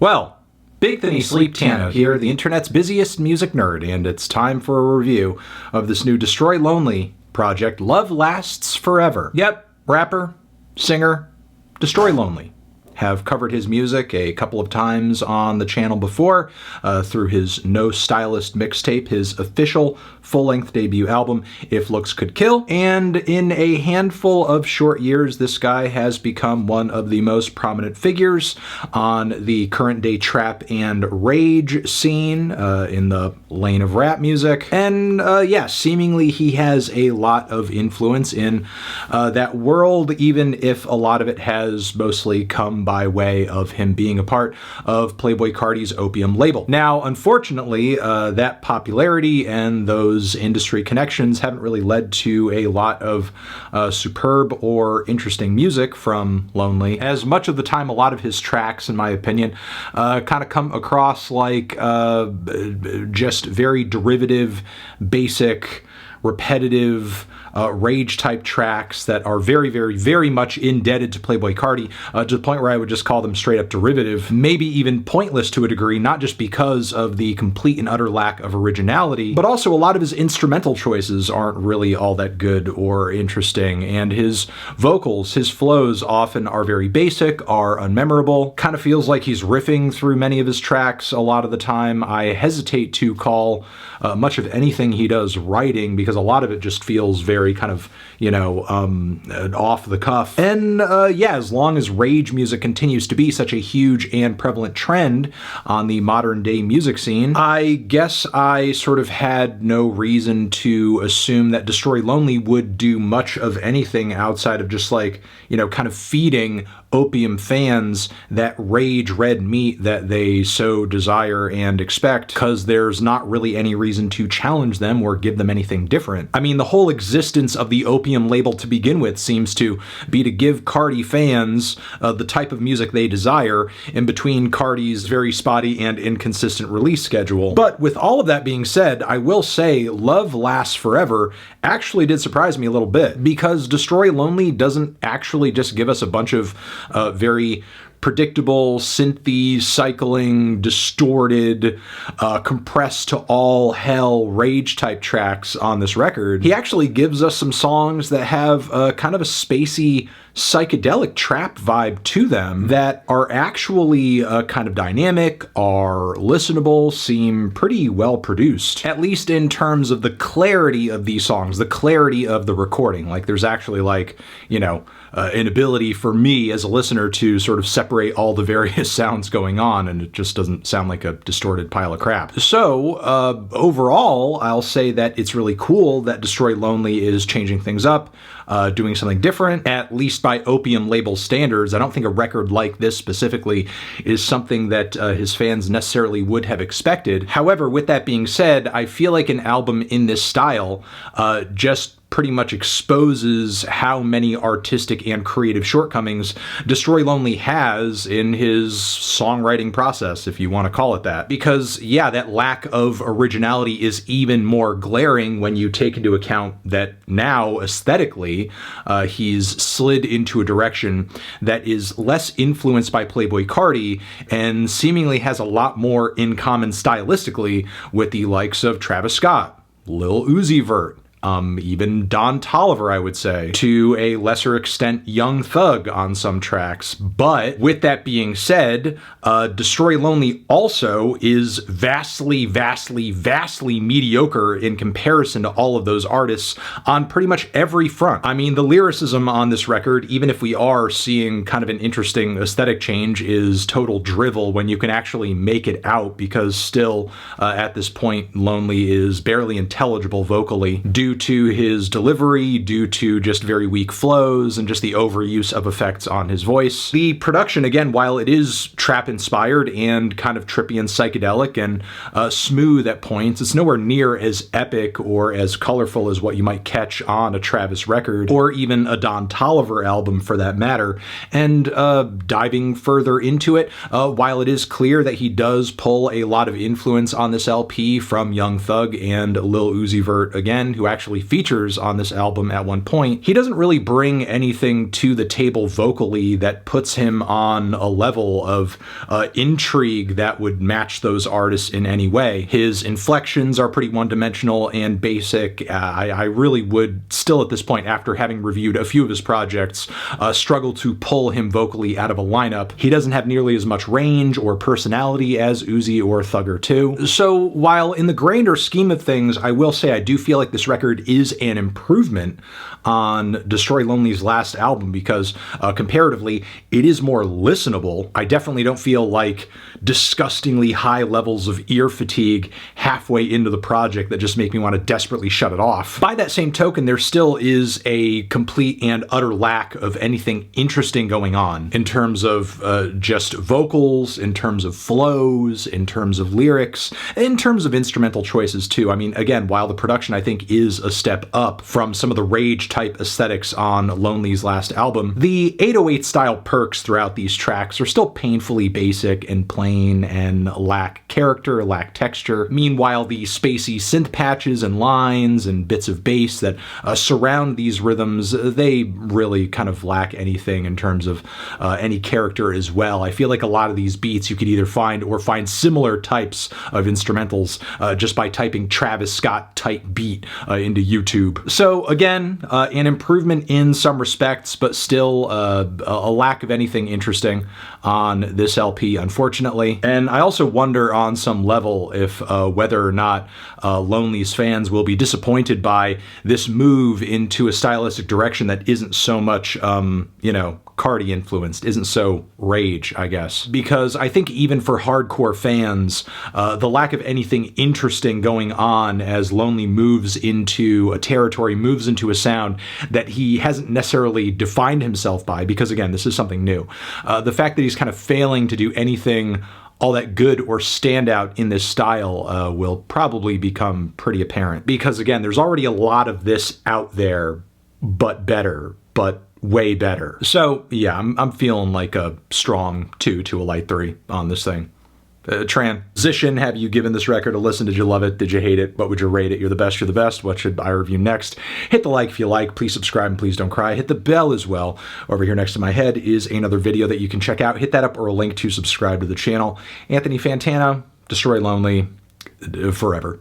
Well, Big Thinny Sleep Tano here, the internet's busiest music nerd, and it's time for a review of this new Destroy Lonely project, Love Lasts Forever. Yep, rapper, singer, Destroy Lonely. Have covered his music a couple of times on the channel before through his No Stylist mixtape, his official full-length debut album, If Looks Could Kill. And in a handful of short years, this guy has become one of the most prominent figures on the current-day trap and rage scene in the lane of rap music. And yeah, seemingly he has a lot of influence in that world, even if a lot of it has mostly come by way of him being a part of Playboi Carti's OPIUM label. Now, unfortunately, that popularity and those industry connections haven't really led to a lot of superb or interesting music from Lonely, as much of the time a lot of his tracks, in my opinion, kind of come across like just very derivative, basic, repetitive, rage-type tracks that are very, very, very much indebted to Playboi Carti, to the point where I would just call them straight-up derivative, maybe even pointless to a degree, not just because of the complete and utter lack of originality, but also a lot of his instrumental choices aren't really all that good or interesting, and his vocals, his flows often are very basic, are unmemorable, kind of feels like he's riffing through many of his tracks a lot of the time. I hesitate to call much of anything he does writing, because a lot of it just feels very kind of, you know, off the cuff. And yeah, as long as rage music continues to be such a huge and prevalent trend on the modern day music scene, I guess I sort of had no reason to assume that Destroy Lonely would do much of anything outside of just like, you know, kind of feeding OPIUM fans that rage red meat that they so desire and expect, because there's not really any reason to challenge them or give them anything different. I mean, the whole existence of the OPIUM label to begin with seems to be to give Carti fans the type of music they desire in between Carti's very spotty and inconsistent release schedule. But with all of that being said, I will say Love Lasts Forever actually did surprise me a little bit, because Destroy Lonely doesn't actually just give us a bunch of very predictable, synthy, cycling, distorted, compressed to all hell rage type tracks on this record. He actually gives us some songs that have kind of a spacey, psychedelic trap vibe to them that are actually kind of dynamic, are listenable, seem pretty well produced, at least in terms of the clarity of these songs, the clarity of the recording. Like, there's actually, like, you know, an ability for me as a listener to sort of separate all the various sounds going on, and it just doesn't sound like a distorted pile of crap. So overall, I'll say that it's really cool that Destroy Lonely is changing things up, doing something different, at least by OPIUM label standards. I don't think a record like this specifically is something that his fans necessarily would have expected. However, with that being said, I feel like an album in this style just pretty much exposes how many artistic and creative shortcomings Destroy Lonely has in his songwriting process, if you want to call it that. Because, yeah, that lack of originality is even more glaring when you take into account that now, aesthetically, he's slid into a direction that is less influenced by Playboi Carti and seemingly has a lot more in common stylistically with the likes of Travis Scott, Lil Uzi Vert, even Don Toliver, I would say, to a lesser extent Young Thug on some tracks. But with that being said, Destroy Lonely also is vastly, vastly, vastly mediocre in comparison to all of those artists on pretty much every front. I mean, the lyricism on this record, even if we are seeing kind of an interesting aesthetic change, is total drivel when you can actually make it out, because still, at this point, Lonely is barely intelligible vocally due to his delivery, due to just very weak flows and just the overuse of effects on his voice. The production, again, while it is trap-inspired and kind of trippy and psychedelic and smooth at points, it's nowhere near as epic or as colorful as what you might catch on a Travis record, or even a Don Toliver album for that matter. And diving further into it, while it is clear that he does pull a lot of influence on this LP from Young Thug and Lil Uzi Vert, again, who actually actually features on this album at one point, he doesn't really bring anything to the table vocally that puts him on a level of intrigue that would match those artists in any way. His inflections are pretty one-dimensional and basic. I really would still at this point, after having reviewed a few of his projects, struggle to pull him vocally out of a lineup. He doesn't have nearly as much range or personality as Uzi or Thugger 2. So while in the grander scheme of things, I will say I do feel like this record is an improvement on Destroy Lonely's last album, because comparatively, it is more listenable. I definitely don't feel like disgustingly high levels of ear fatigue halfway into the project that just make me want to desperately shut it off. By that same token, there still is a complete and utter lack of anything interesting going on in terms of just vocals, in terms of flows, in terms of lyrics, in terms of instrumental choices too. I mean, again, while the production I think is a step up from some of the rage type aesthetics on Lonely's last album, the 808 style perks throughout these tracks are still painfully basic and plain and lack character, lack texture. Meanwhile, the spacey synth patches and lines and bits of bass that surround these rhythms, they really kind of lack anything in terms of any character as well. I feel like a lot of these beats you could either find or find similar types of instrumentals just by typing Travis Scott type beat into YouTube. So again, an improvement in some respects, but still a lack of anything interesting on this LP, unfortunately. And I also wonder on some level if whether or not Lonely's fans will be disappointed by this move into a stylistic direction that isn't so much, you know, Cardi influenced, isn't so rage, I guess. Because I think even for hardcore fans, the lack of anything interesting going on as Lonely moves into a territory, moves into a sound that he hasn't necessarily defined himself by, because again, this is something new. The fact that he's kind of failing to do anything all that good or stand out in this style will probably become pretty apparent. Because again, there's already a lot of this out there, but better, but way better. So yeah, I'm feeling like a strong 2 to a light 3 on this thing. Transition, have you given this record a listen? Did you love it? Did you hate it? What would you rate it? You're the best, you're the best. What should I review next? Hit the like if you like. Please subscribe and please don't cry. Hit the bell as well. Over here next to my head is another video that you can check out. Hit that up or a link to subscribe to the channel. Anthony Fantano, Destroy Lonely, forever.